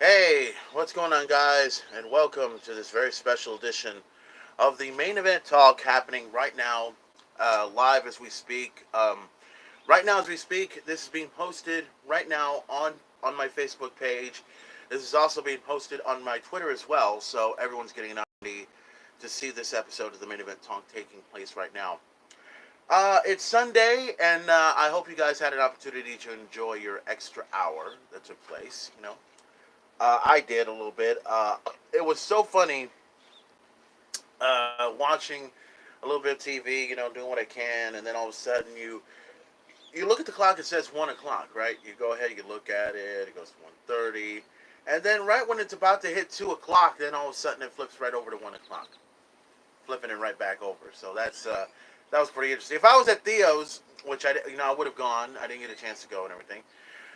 Hey, what's going on, guys? And welcome to this very special edition of the main event talk happening right now, live as we speak. Right now, as we speak, this is being posted right now on my Facebook page. This is also being posted on my Twitter as well, so everyone's getting an opportunity to see this episode of the main event talk taking place right now. It's Sunday, and I hope you guys had an opportunity to enjoy your extra hour that took place. I did a little bit. It was so funny watching a little bit of TV, doing what I can, and then all of a sudden you look at the clock. It says 1 o'clock, right? You go ahead, you look at it. It goes to 1:30, and then right when it's about to hit 2 o'clock, then all of a sudden it flips right over to 1 o'clock, flipping it right back over. So that was pretty interesting. If I was at Theo's, which I would have gone. I didn't get a chance to go and everything.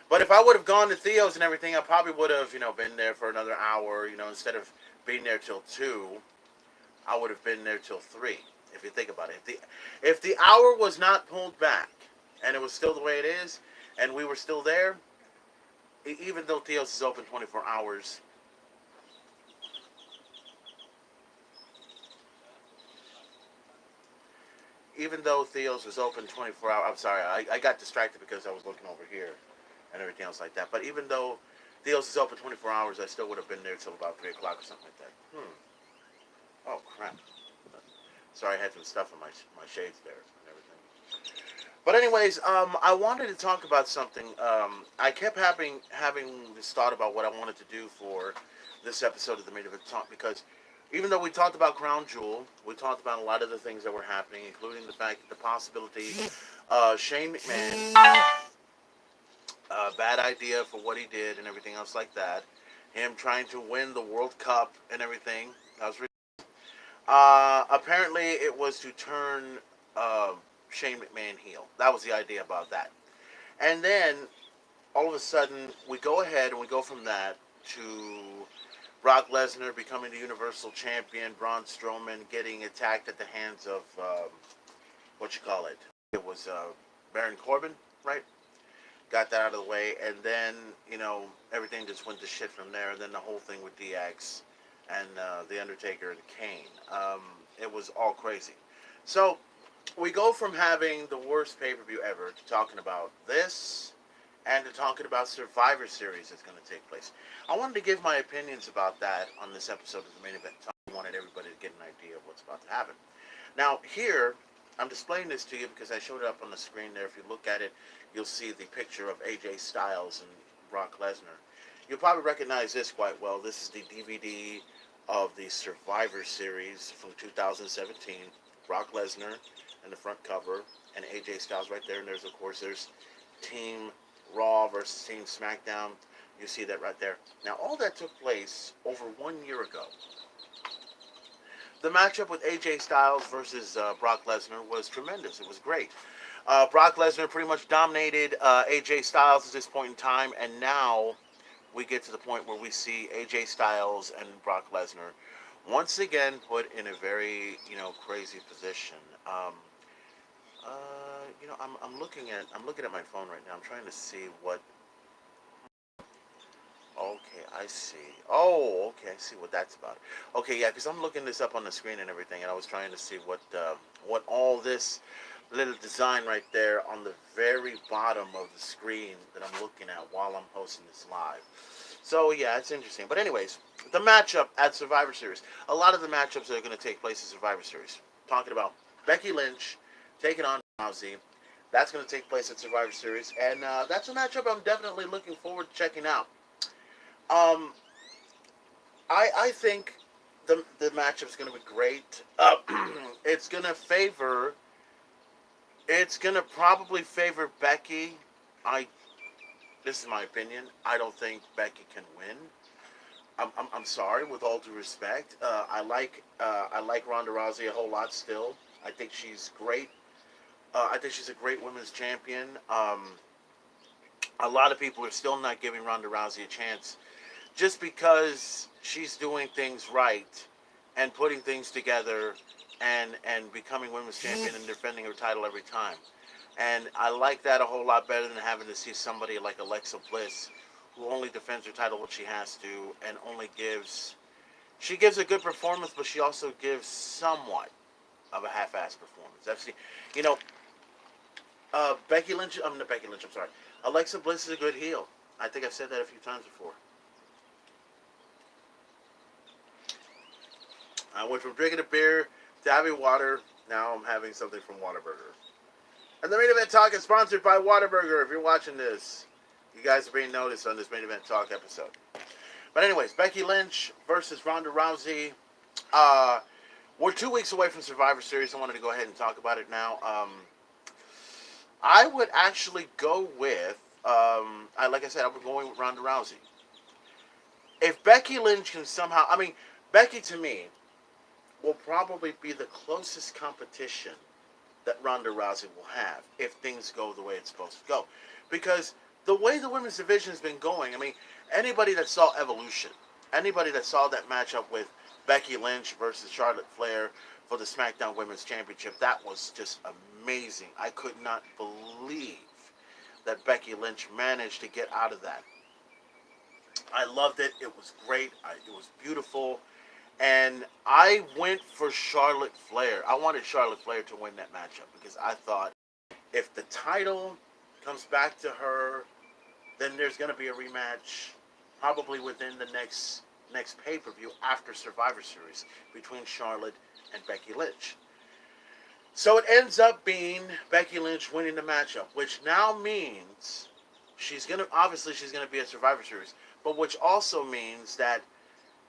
But if I would have gone to Theo's and everything, I probably would have, been there for another hour. Instead of being there till 2, I would have been there till 3. If you think about it, if the hour was not pulled back and it was still the way it is, and we were still there, even though Theo's is open 24 hours, even though Theo's was open 24 hours, I'm sorry, I got distracted because I was looking over here and everything else like that. But even though Theo's is open 24 hours, I still would have been there till about 3 o'clock or something like that. Oh, crap. Sorry, I had some stuff in my shades there and everything. But anyways, I wanted to talk about something. I kept having this thought about what I wanted to do for this episode of the Main Event Talk, because even though we talked about Crown Jewel, we talked about a lot of the things that were happening, including the fact that the possibility Shane McMahon, bad idea for what he did and everything else like that, him trying to win the World Cup and everything. That was apparently it was to turn uh, Shane McMahon heel. That was the idea about that. And then all of a sudden we go ahead and we go from that to Brock Lesnar becoming the Universal Champion, Braun Strowman getting attacked at the hands of what you call it. It was Baron Corbin, right? Got that out of the way, and then everything just went to shit from there. And then the whole thing with DX and the Undertaker and Kane, it was all crazy. So we go from having the worst pay per view ever to talking about this, and to talking about Survivor Series that's going to take place. I wanted to give my opinions about that on this episode of the Main Event. I wanted everybody to get an idea of what's about to happen. Now here, I'm displaying this to you because I showed it up on the screen there. If you look at it, you'll see the picture of AJ Styles and Brock Lesnar. You'll probably recognize this quite well. This is the DVD of the Survivor Series from 2017. Brock Lesnar in the front cover, and AJ Styles right there. And there's Team Raw versus Team SmackDown. You see that right there. Now, all that took place over 1 year ago. The matchup with AJ Styles versus Brock Lesnar was tremendous. It was great. Brock Lesnar pretty much dominated AJ Styles at this point in time, and now we get to the point where we see AJ Styles and Brock Lesnar once again put in a very crazy position. I'm looking at my phone right now. I'm trying to see what. Okay, I see. Oh, okay, I see what that's about. Okay, yeah, because I'm looking this up on the screen and everything, and I was trying to see what all this little design right there on the very bottom of the screen that I'm looking at while I'm hosting this live. So yeah, it's interesting. But anyways, the matchup at Survivor Series. A lot of the matchups that are going to take place in Survivor Series. Talking about Becky Lynch taking on Rousey. That's going to take place at Survivor Series, and that's a matchup I'm definitely looking forward to checking out. Um, I think the matchup's going to be great. It's going to favor. It's going to probably favor Becky. I This is my opinion. I don't think Becky can win. I'm sorry, with all due respect. I like Ronda Rousey a whole lot still. I think she's great. I think she's a great women's champion. A lot of people are still not giving Ronda Rousey a chance just because she's doing things right and putting things together and becoming women's champion and defending her title every time. And I like that a whole lot better than having to see somebody like Alexa Bliss, who only defends her title when she has to, and only gives she gives a good performance, but she also gives somewhat of a half-assed performance. I've seen, you know, Becky Lynch. I'm not Becky Lynch. I'm sorry. Alexa Bliss is a good heel. I think I've said that a few times before. I went from drinking a beer to having water. Now I'm having something from Whataburger. And the Main Event Talk is sponsored by Whataburger. If you're watching this, you guys are being noticed on this Main Event Talk episode. But anyways, Becky Lynch versus Ronda Rousey. We're 2 weeks away from Survivor Series. I wanted to go ahead and talk about it now. I would actually go with, like I said, I'm going with Ronda Rousey. If Becky Lynch can somehow, Becky to me will probably be the closest competition that Ronda Rousey will have if things go the way it's supposed to go. Because the way the women's division has been going, anybody that saw Evolution, anybody that saw that matchup with Becky Lynch versus Charlotte Flair for the SmackDown Women's Championship, that was just amazing. I could not believe that Becky Lynch managed to get out of that. I loved it. It was great. It was beautiful. And I went for Charlotte Flair. I wanted Charlotte Flair to win that matchup because I thought if the title comes back to her, then there's going to be a rematch probably within the next pay-per-view after Survivor Series between Charlotte and Becky Lynch. So it ends up being Becky Lynch winning the matchup, which now means she's going to be at Survivor Series, but which also means that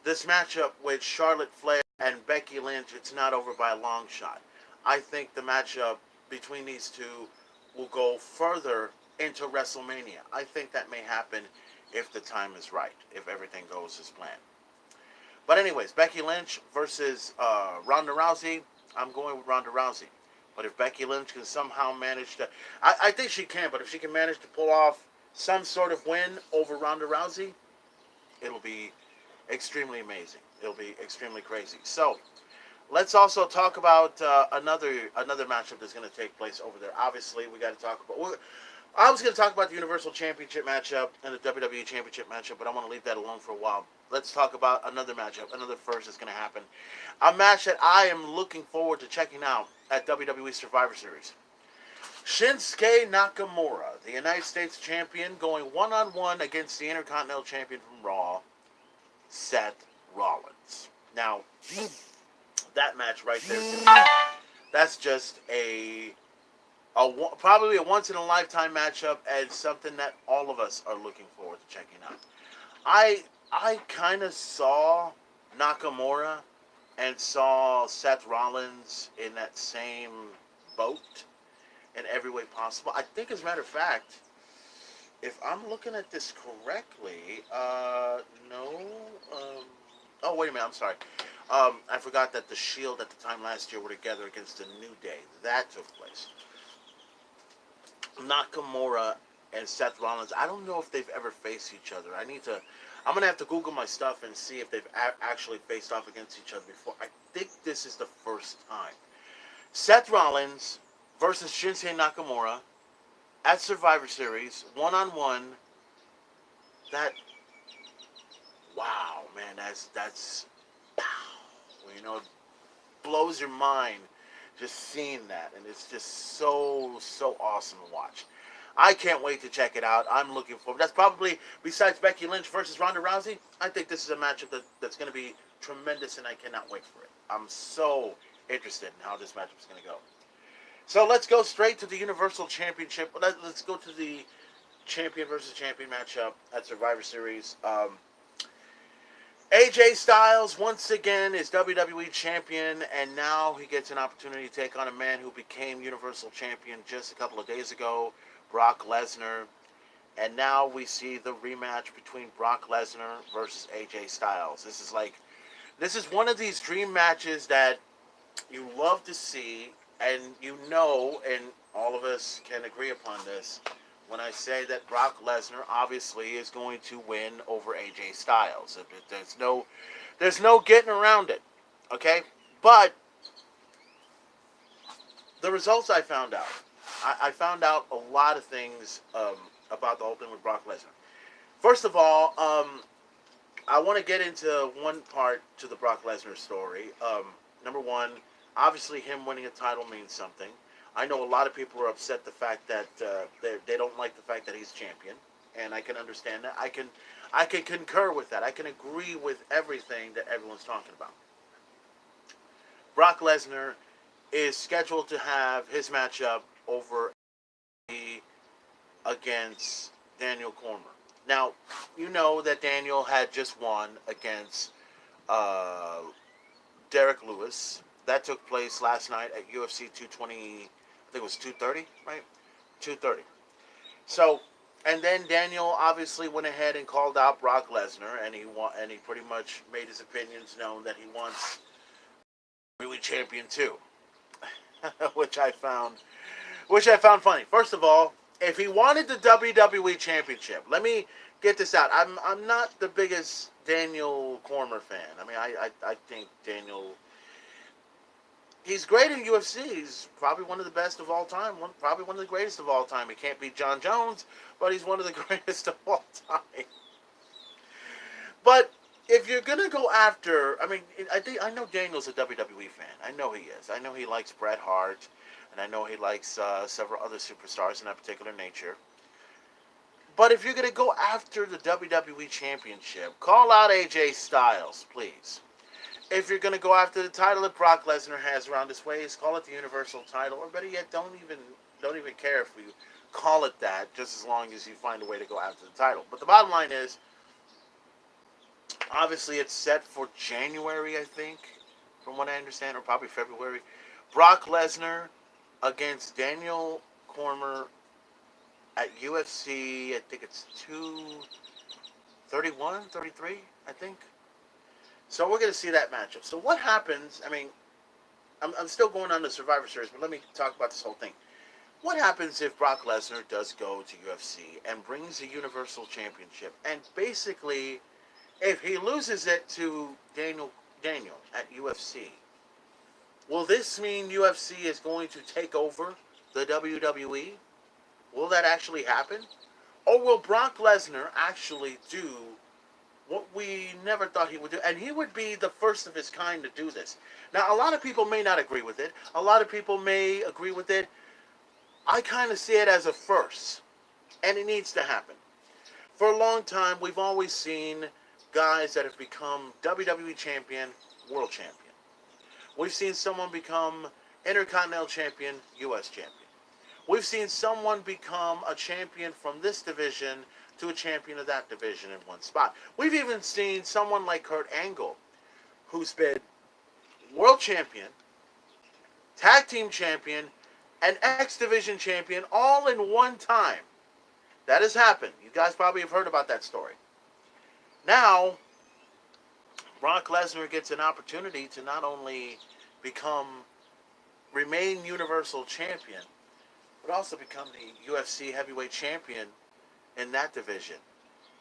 this matchup with Charlotte Flair and Becky Lynch, it's not over by a long shot. I think the matchup between these two will go further into WrestleMania. I think that may happen if the time is right, if everything goes as planned. But anyways, Becky Lynch versus Ronda Rousey. I'm going with Ronda Rousey. But if Becky Lynch can somehow manage to... I think she can, but if she can manage to pull off some sort of win over Ronda Rousey, it'll be extremely amazing. It'll be extremely crazy. So, let's also talk about another matchup that's going to take place over there. Obviously, we got to talk about... I was going to talk about the Universal Championship matchup and the WWE Championship matchup, but I want to leave that alone for a while. Let's talk about another matchup, another first that's going to happen. A match that I am looking forward to checking out at WWE Survivor Series. Shinsuke Nakamura, the United States Champion, going one-on-one against the Intercontinental Champion from Raw, Seth Rollins. Now, that match right there, that's just probably a once-in-a-lifetime matchup and something that all of us are looking forward to checking out. I kind of saw Nakamura and saw Seth Rollins in that same boat in every way possible. I think, as a matter of fact, if I'm looking at this correctly, no. Oh, wait a minute. I'm sorry. I forgot that the Shield at the time last year were together against the New Day. That took place. Nakamura and Seth Rollins, I don't know if they've ever faced each other. I'm going to have to Google my stuff and see if they've actually faced off against each other before. I think this is the first time. Seth Rollins versus Shinsuke Nakamura at Survivor Series, one-on-one. Wow, man, that's it blows your mind just seeing that, and it's just so awesome to watch. I can't wait to check it out. I'm looking forward. That's probably, besides Becky Lynch versus Ronda Rousey, I think this is a matchup that's going to be tremendous, and I cannot wait for it. I'm so interested in how this matchup is going to go. So let's go straight to the Universal Championship. Let's go to the champion versus champion matchup at Survivor Series. AJ Styles, once again, is WWE Champion, and now he gets an opportunity to take on a man who became Universal Champion just a couple of days ago, Brock Lesnar. And now we see the rematch between Brock Lesnar versus AJ Styles. This is one of these dream matches that you love to see, and and all of us can agree upon this, when I say that Brock Lesnar obviously is going to win over AJ Styles. There's no getting around it, okay? But the results I found out, I found out a lot of things about the whole thing with Brock Lesnar. First of all, I want to get into one part to the Brock Lesnar story. Number one, obviously him winning a title means something. I know a lot of people are upset the fact that they don't like the fact that he's champion, and I can understand that. I can concur with that. I can agree with everything that everyone's talking about. Brock Lesnar is scheduled to have his matchup over against Daniel Cormier. Now, you know that Daniel had just won against uh, Derek Lewis. That took place last night at UFC 220. I think it was 230, right? 230. So, and then Daniel obviously went ahead and called out Brock Lesnar, and he pretty much made his opinions known that he wants really champion too, which I found funny. First of all, if he wanted the WWE Championship, let me get this out. I'm not the biggest Daniel Cormier fan. I mean, I think Daniel, he's great in UFC. He's probably one of the best of all time. Probably one of the greatest of all time. He can't beat John Jones, but he's one of the greatest of all time. But if you're gonna go after, I mean, I know Daniel's a WWE fan. I know he is. I know he likes Bret Hart, and I know he likes several other superstars in that particular nature. But if you're gonna go after the WWE Championship, call out AJ Styles, please. If you're gonna go after the title that Brock Lesnar has around his waist, call it the Universal title, or better yet, don't even care if we call it that, just as long as you find a way to go after the title. But the bottom line is, obviously, it's set for January, I think, from what I understand, or probably February. Brock Lesnar against Daniel Cormier at UFC, I think it's 231, 33, I think. So we're going to see that matchup. So what happens, I mean, I'm still going on the Survivor Series, but let me talk about this whole thing. What happens if Brock Lesnar does go to UFC and brings the Universal Championship, and basically, if he loses it to Daniel at UFC, will this mean UFC is going to take over the WWE? Will that actually happen? Or will Brock Lesnar actually do what we never thought he would do? And he would be the first of his kind to do this. Now, a lot of people may not agree with it. A lot of people may agree with it. I kind of see it as a first. And it needs to happen. For a long time, we've always seen guys that have become WWE champion, world champion. We've seen someone become Intercontinental champion, US champion. We've seen someone become a champion from this division to a champion of that division in one spot. We've even seen someone like Kurt Angle, who's been world champion, tag team champion, and X division champion all in one time. That has happened. You guys probably have heard about that story. Now, Brock Lesnar gets an opportunity to not only remain Universal Champion, but also become the UFC Heavyweight Champion in that division.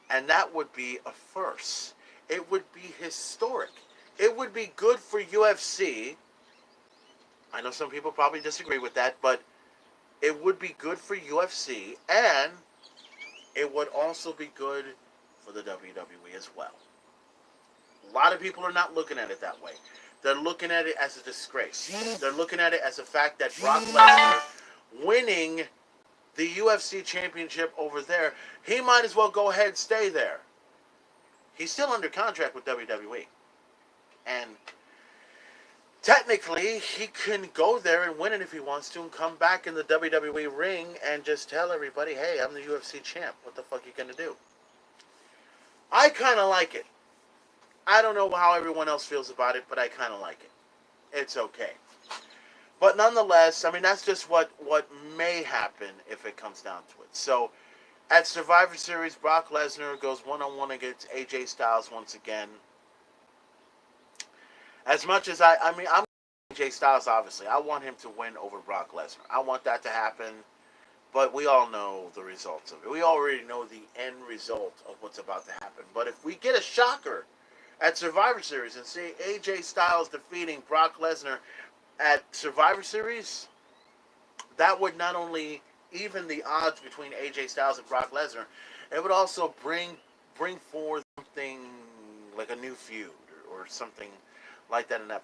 And that would be a first. It would be historic. It would be good for UFC. I know some people probably disagree with that, but it would be good for UFC, and it would also be good for the WWE as well. A lot of people are not looking at it that way. They're looking at it as a disgrace. They're looking at it as a fact that Brock Lesnar winning the UFC championship over there, he might as well go ahead and stay there. He's still under contract with WWE. And technically, he can go there and win it if he wants to and come back in the WWE ring and just tell everybody, hey, I'm the UFC champ. What the fuck are you going to do? I kind of like it. I don't know how everyone else feels about it, but I kind of like it. It's okay. But nonetheless, I mean, that's just what may happen if it comes down to it. So, at Survivor Series, Brock Lesnar goes one-on-one against AJ Styles once again. As much as I'm AJ Styles, obviously. I want him to win over Brock Lesnar. I want that to happen. But we all know the results of it. We already know the end result of what's about to happen. But if we get a shocker at Survivor Series and see AJ Styles defeating Brock Lesnar at Survivor Series, that would not only even the odds between AJ Styles and Brock Lesnar, it would also bring bring forth something like a new feud or something like that in that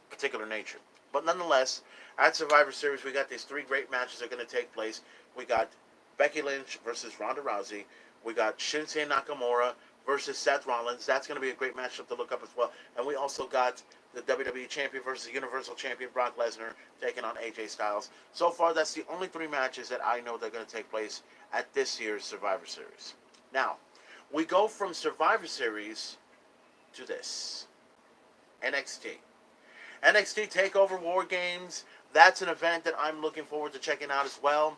particular nature. But nonetheless, at Survivor Series, we got these three great matches that are going to take place. We got Becky Lynch versus Ronda Rousey. We got Shinsuke Nakamura versus Seth Rollins. That's going to be a great matchup to look up as well. And we also got the WWE Champion versus Universal Champion Brock Lesnar taking on AJ Styles. So far, that's the only three matches that I know that are going to take place at this year's Survivor Series. Now, we go from Survivor Series to this. NXT. NXT TakeOver War Games. That's an event that I'm looking forward to checking out as well.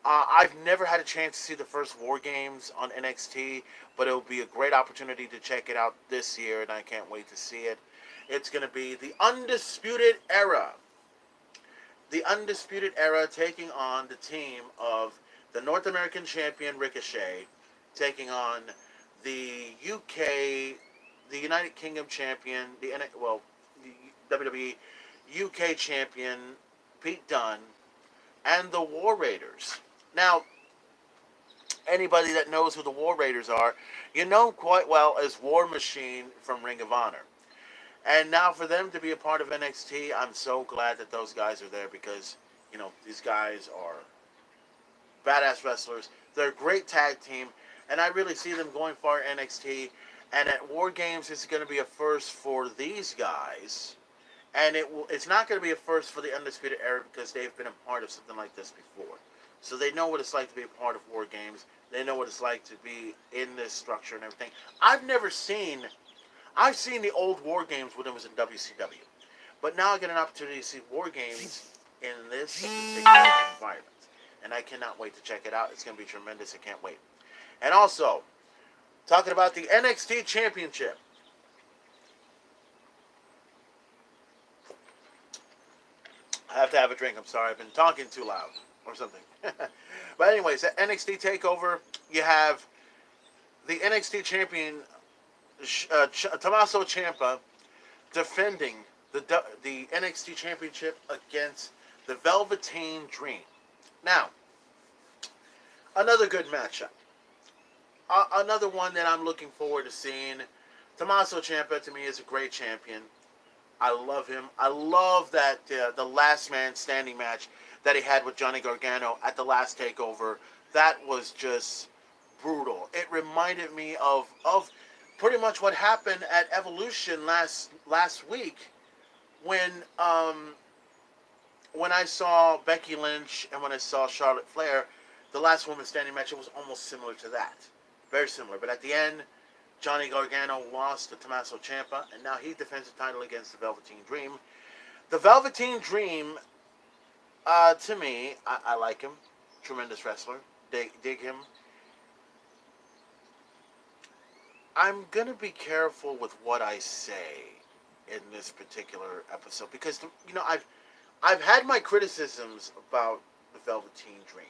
I've never had a chance to see the first War Games on NXT, but it'll be a great opportunity to check it out this year, and I can't wait to see it. It's going to be the Undisputed Era. The Undisputed Era taking on the team of the North American Champion Ricochet, taking on the UK, the United Kingdom Champion, the WWE UK Champion Pete Dunne, and the War Raiders. Now, anybody that knows who the War Raiders are, you know quite well as War Machine from Ring of Honor. And now for them to be a part of NXT, I'm so glad that those guys are there because, you know, these guys are badass wrestlers. They're a great tag team, and I really see them going far at NXT. And at War Games, it's going to be a first for these guys. And it's not going to be a first for the Undisputed Era because they've been a part of something like this before. So they know what it's like to be a part of War Games. They know what it's like to be in this structure and everything. I've seen the old War Games when it was in WCW. But now I get an opportunity to see War Games in this particular environment. And I cannot wait to check it out. It's going to be tremendous. I can't wait. And also, talking about the NXT Championship. I have to have a drink. I'm sorry. I've been talking too loud or something. But anyways, at NXT TakeOver, you have the NXT champion, Tommaso Ciampa, defending the NXT championship against the Velveteen Dream. Now, another good matchup. Another one that I'm looking forward to seeing. Tommaso Ciampa, to me, is a great champion. I love him. I love that the last man standing match that he had with Johnny Gargano at the last TakeOver. That was just brutal. It reminded me of pretty much what happened at Evolution last week when I saw Becky Lynch and when I saw Charlotte Flair, the last woman standing match. It was almost similar to that, very similar. But at the end, Johnny Gargano lost to Tommaso Ciampa, and now he defends the title against the Velveteen Dream. The Velveteen Dream, to me, I like him. Tremendous wrestler. Dig him. I'm going to be careful with what I say in this particular episode because, you know, I've had my criticisms about the Velveteen Dream.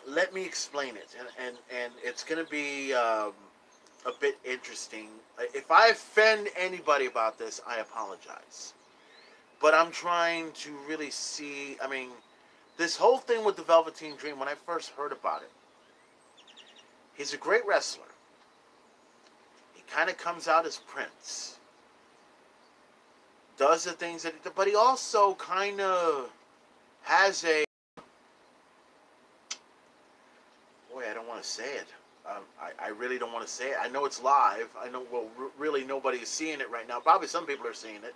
Let me explain it, and it's going to be a bit interesting. If I offend anybody about this, I apologize. But I'm trying to really see, I mean, this whole thing with the Velveteen Dream, when I first heard about it, he's a great wrestler. He kind of comes out as Prince. Does the things that but he also kind of has a, boy, I don't want to say it. I really don't want to say it. I know it's live. I know, well, really nobody is seeing it right now. Probably some people are seeing it.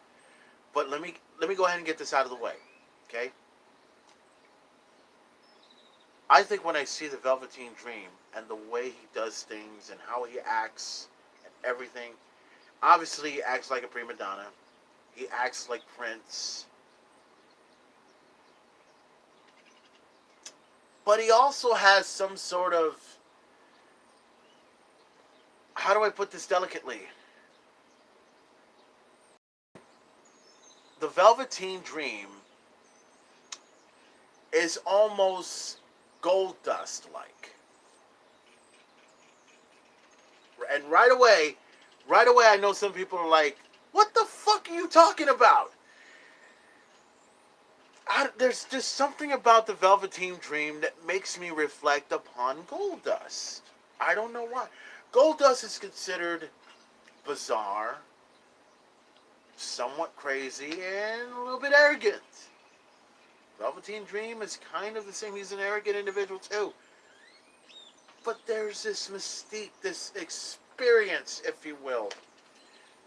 But let me go ahead and get this out of the way. Okay? I think when I see the Velveteen Dream and the way he does things and how he acts and everything, obviously he acts like a prima donna. He acts like Prince. But he also has some sort of, how do I put this delicately? The Velveteen Dream is almost gold dust like. And right away I know some people are like, what the fuck are you talking about? there's just something about the Velveteen Dream that makes me reflect upon Goldust. I don't know why. Goldust is considered bizarre, somewhat crazy, and a little bit arrogant. Velveteen Dream is kind of the same. He's an arrogant individual too. But there's this mystique, this experience, if you will,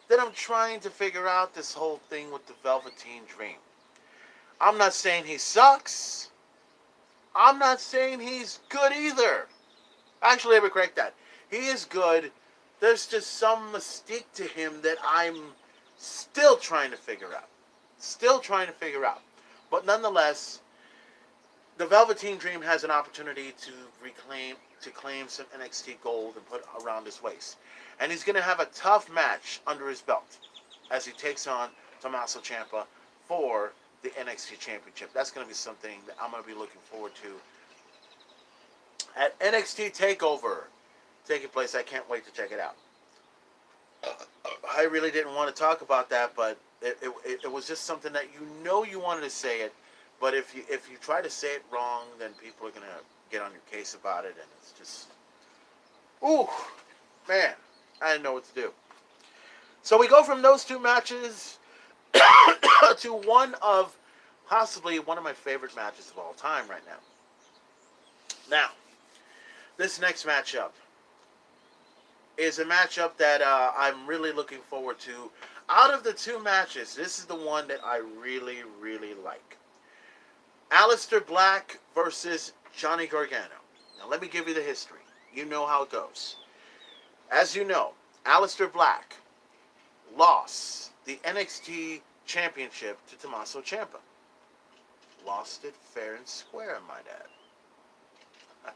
that I'm trying to figure out this whole thing with the Velveteen Dream. I'm not saying he sucks. I'm not saying he's good either. Actually, let me correct that. He is good. There's just some mystique to him that I'm still trying to figure out. Still trying to figure out. But nonetheless, the Velveteen Dream has an opportunity to claim some NXT gold and put around his waist. And he's going to have a tough match under his belt as he takes on Tommaso Ciampa for the NXT Championship. That's going to be something that I'm going to be looking forward to at NXT Takeover taking place. I can't wait to check it out. I really didn't want to talk about that, but it was just something that you wanted to say it, but if you try to say it wrong, then people are going to get on your case about it, and it's just, ooh, man, I didn't know what to do. So we go from those two matches to possibly one of my favorite matches of all time right now. Now, this next matchup is a matchup that I'm really looking forward to. Out of the two matches, this is the one that I really, really like. Alistair Black versus Johnny Gargano. Now, let me give you the history. You know how it goes. As you know, Alistair Black lost the NXT Championship to Tommaso Ciampa. Lost it fair and square, I might add.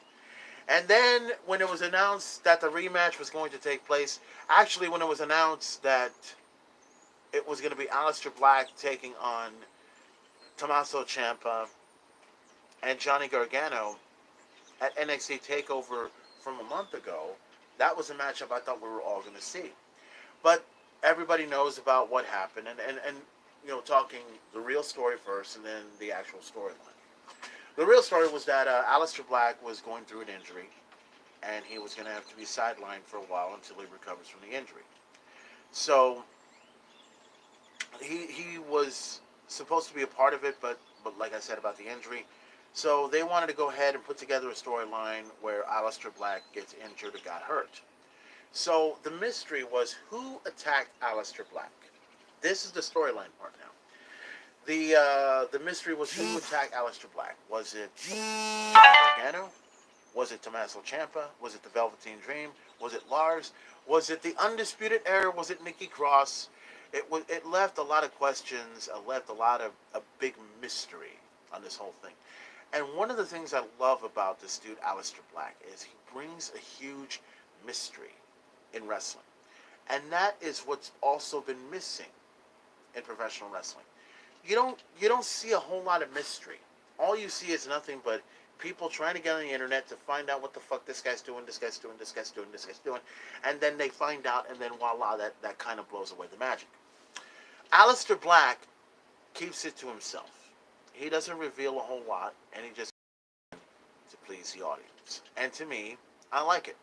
And then, when it was announced that the rematch was going to take place, actually, when it was announced that it was going to be Alistair Black taking on Tommaso Ciampa and Johnny Gargano at NXT TakeOver from a month ago, that was a matchup I thought we were all going to see. But everybody knows about what happened, and talking the real story first and then the actual storyline. The real story was that Alistair Black was going through an injury, and he was going to have to be sidelined for a while until he recovers from the injury. So he was supposed to be a part of it, but like I said about the injury, so they wanted to go ahead and put together a storyline where Alistair Black gets injured or got hurt. So the mystery was who attacked Alistair Black. This is the storyline part now. The mystery was who attacked Alistair Black. Was it Gargano? Was it Tommaso Ciampa? Was it the Velveteen Dream? Was it Lars? Was it the Undisputed Era? Was it Nikki Cross? It left a lot of questions. It left a lot of a big mystery on this whole thing. And one of the things I love about this dude, Alistair Black, is he brings a huge mystery in wrestling. And that is what's also been missing in professional wrestling. You don't see a whole lot of mystery. All you see is nothing but people trying to get on the internet to find out what the fuck this guy's doing, this guy's doing, this guy's doing, this guy's doing, and then they find out, and then voila, that kind of blows away the magic. Alistair Black keeps it to himself. He doesn't reveal a whole lot, and he just to please the audience. And to me, I like it.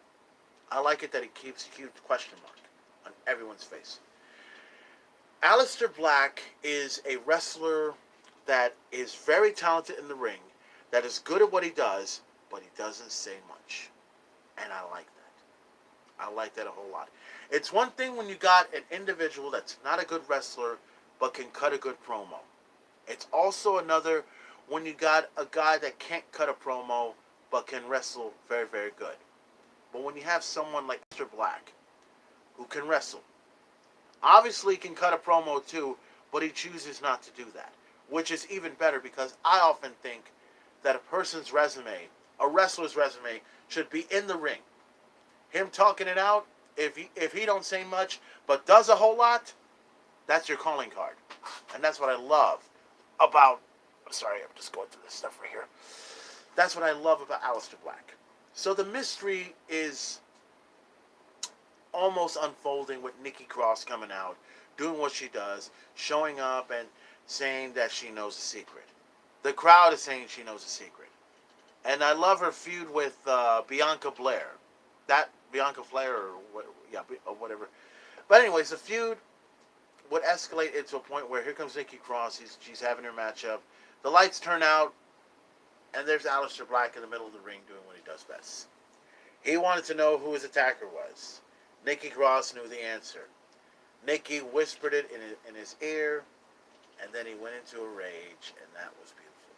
I like it that he keeps a huge question mark on everyone's face. Alistair Black is a wrestler that is very talented in the ring, that is good at what he does, but he doesn't say much. And I like that. I like that a whole lot. It's one thing when you got an individual that's not a good wrestler, but can cut a good promo. It's also another when you got a guy that can't cut a promo, but can wrestle very, very good. But when you have someone like Alistair Black, who can wrestle, obviously can cut a promo too, but he chooses not to do that, which is even better because I often think that a person's resume, a wrestler's resume, should be in the ring. Him talking it out, if he don't say much but does a whole lot, that's your calling card. And that's what I love about, sorry, I'm just going through this stuff right here. That's what I love about Alistair Black. So the mystery is almost unfolding with Nikki Cross coming out, doing what she does, showing up and saying that she knows a secret. The crowd is saying she knows a secret. And I love her feud with Bianca Blair. That Bianca Flair or what, yeah, or whatever. But anyways, the feud would escalate into a point where here comes Nikki Cross. She's having her matchup. The lights turn out, and there's Alistair Black in the middle of the ring doing what he does best. He wanted to know who his attacker was. Nikki Cross knew the answer. Nikki whispered it in his ear, and then he went into a rage, and that was beautiful.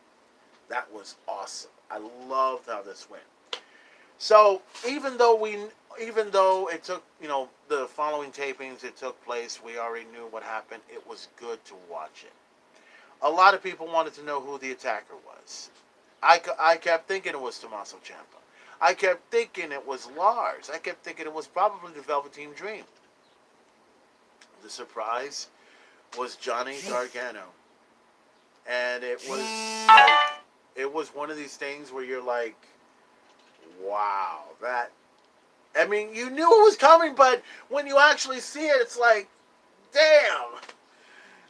That was awesome. I loved how this went. So even though it took, the following tapings, it took place, we already knew what happened. It was good to watch it. A lot of people wanted to know who the attacker was. I kept thinking it was Tommaso Ciampa. I kept thinking it was Lars. I kept thinking it was probably the Velveteen Dream. The surprise was Johnny Gargano. And it was one of these things where you're like, wow, I mean, you knew it was coming, but when you actually see it, it's like, damn.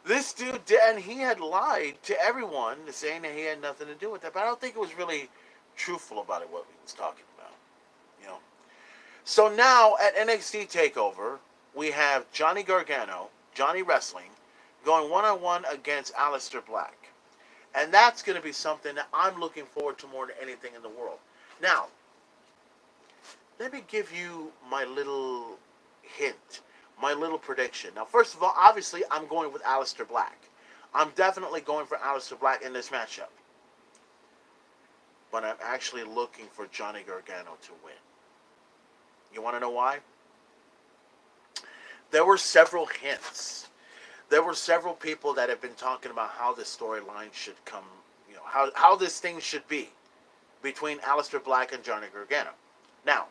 This dude did, and he had lied to everyone, saying that he had nothing to do with that. But I don't think it was really truthful about it, what he was talking about. So now at NXT TakeOver, we have Johnny Gargano, Johnny Wrestling, going one-on-one against Alistair Black. And that's going to be something that I'm looking forward to more than anything in the world. Now, let me give you my little hint, my little prediction. Now, first of all, obviously, I'm going with Alistair Black. I'm definitely going for Alistair Black in this matchup. But I'm actually looking for Johnny Gargano to win. You want to know why? There were several hints. There were several people that have been talking about how this storyline should come, how this thing should be between Alistair Black and Johnny Gargano. Now,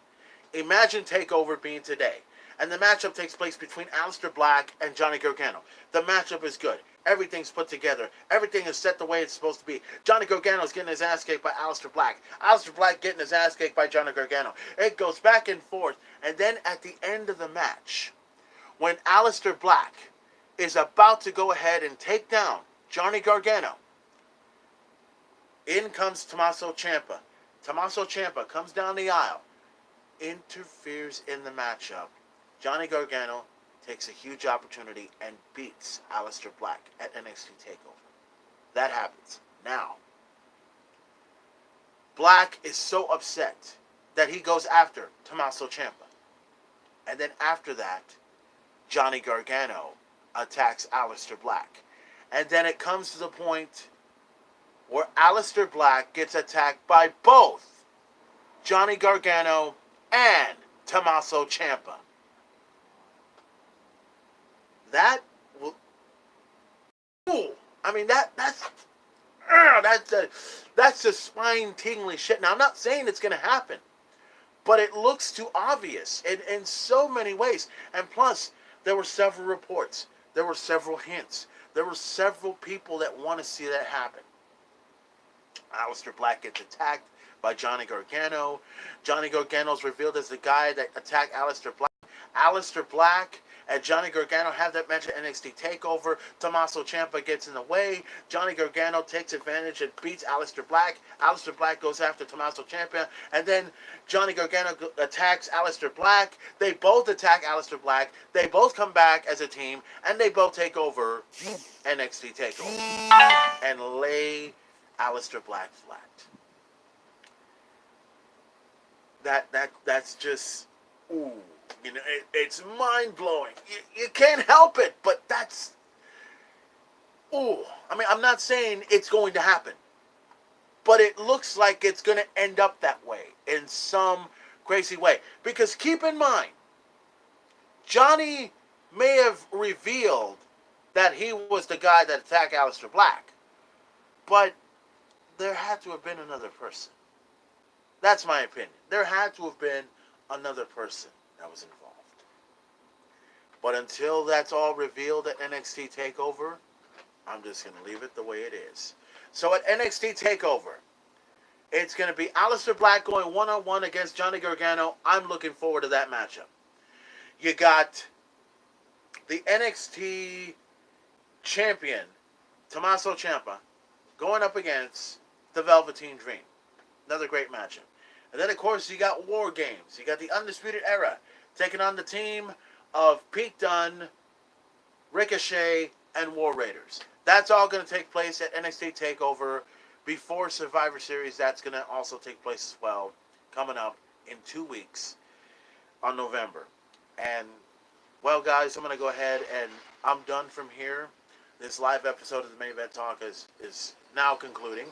imagine TakeOver being today, and the matchup takes place between Alistair Black and Johnny Gargano. The matchup is good. Everything's put together. Everything is set the way it's supposed to be. Johnny Gargano's getting his ass kicked by Alistair Black. Alistair Black getting his ass kicked by Johnny Gargano. It goes back and forth. And then at the end of the match, when Alistair Black is about to go ahead and take down Johnny Gargano, in comes Tommaso Ciampa. Tommaso Ciampa comes down the aisle, interferes in the matchup. Johnny Gargano takes a huge opportunity and beats Alistair Black at NXT TakeOver. That happens. Now, Black is so upset that he goes after Tommaso Ciampa. And then after that, Johnny Gargano attacks Alistair Black. And then it comes to the point where Alistair Black gets attacked by both Johnny Gargano and Tommaso Ciampa. That will, ooh, I mean that's just spine tingling shit. Now I'm not saying it's gonna happen, but it looks too obvious in so many ways. And plus, there were several reports, there were several hints, there were several people that want to see that happen. Alistair Black gets attacked by Johnny Gargano. Johnny Gargano is revealed as the guy that attacked Alistair Black. Alistair Black and Johnny Gargano have that match at NXT TakeOver. Tommaso Ciampa gets in the way. Johnny Gargano takes advantage and beats Alistair Black. Alistair Black goes after Tommaso Ciampa. And then Johnny Gargano attacks Alistair Black. They both attack Alistair Black. They both come back as a team. And they both take over NXT TakeOver. And lay Alistair Black flat. That's just, ooh. It's mind-blowing. You can't help it, but that's, ooh. I mean, I'm not saying it's going to happen, but it looks like it's going to end up that way in some crazy way. Because keep in mind, Johnny may have revealed that he was the guy that attacked Alistair Black, but there had to have been another person. That's my opinion. There had to have been another person that was involved. But until that's all revealed at NXT TakeOver, I'm just going to leave it the way it is. So at NXT TakeOver, it's going to be Alistair Black going one-on-one against Johnny Gargano. I'm looking forward to that matchup. You got the NXT champion, Tommaso Ciampa, going up against the Velveteen Dream. Another great matchup. And then, of course, you got War Games. You got the Undisputed Era taking on the team of Pete Dunne, Ricochet, and War Raiders. That's all going to take place at NXT TakeOver before Survivor Series. That's going to also take place as well, coming up in 2 weeks on November. And, well, guys, I'm going to go ahead and I'm done from here. This live episode of the Main Event Talk is now concluding.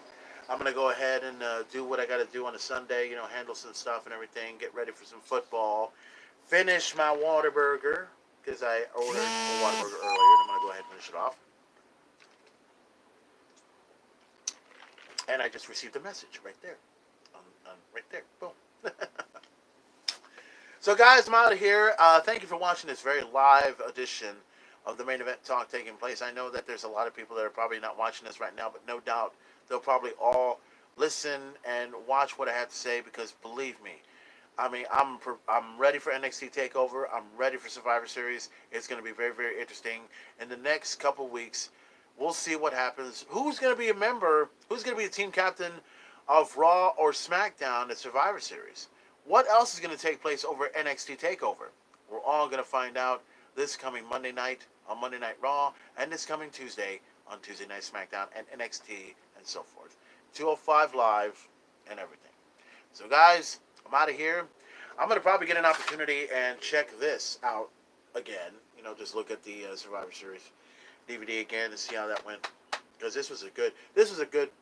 I'm going to go ahead and do what I got to do on a Sunday, handle some stuff and everything, get ready for some football, finish my Whataburger, because I ordered a Whataburger earlier, and I'm going to go ahead and finish it off. And I just received a message right there. Right there. Boom. So, guys, I'm out of here. Thank you for watching this very live edition of the Main Event Talk taking place. I know that there's a lot of people that are probably not watching this right now, but no doubt they'll probably all listen and watch what I have to say, because believe me, I mean, I'm ready for NXT TakeOver. I'm ready for Survivor Series. It's going to be very, very interesting. In the next couple weeks, we'll see what happens. Who's going to be a member? Who's going to be the team captain of Raw or SmackDown at Survivor Series? What else is going to take place over NXT TakeOver? We're all going to find out this coming Monday night on Monday Night Raw, and this coming Tuesday on Tuesday Night SmackDown and NXT and so forth. 205 Live and everything. So, guys, I'm out of here. I'm going to probably get an opportunity and check this out again. Just look at the Survivor Series DVD again to see how that went. Because this was a good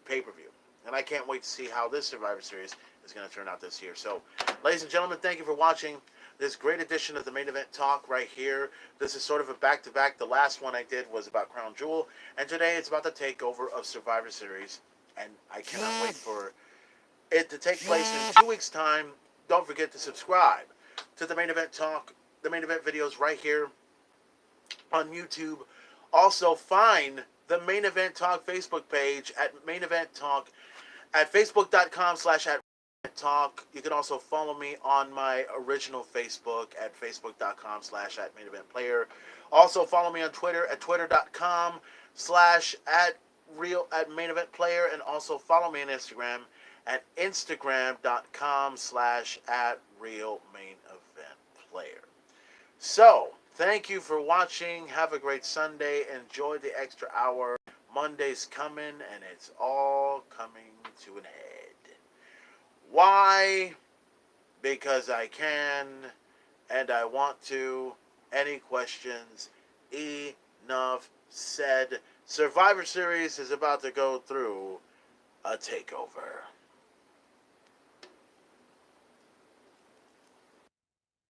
pay-per-view. And I can't wait to see how this Survivor Series is going to turn out this year. So, ladies and gentlemen, thank you for watching this great edition of the Main Event Talk right here. This is sort of a back-to-back. The last one I did was about Crown Jewel. And today it's about the takeover of Survivor Series. And I cannot wait for it to take place in 2 weeks' time. Don't forget to subscribe to the Main Event Talk, the Main Event videos right here on YouTube. Also, find the Main Event Talk Facebook page at Main Event Talk at facebook.com/@Talk. You can also follow me on my original Facebook at facebook.com/@MainEventPlayer. Also, follow me on Twitter at twitter.com/@MainEventPlayer, and also follow me on Instagram at instagram.com/@RealMainEventPlayer. So, thank you for watching. Have a great Sunday. Enjoy the extra hour. Monday's coming, and it's all coming to an head. Why? Because I can, and I want to. Any questions? Enough said. Survivor Series is about to go through a takeover.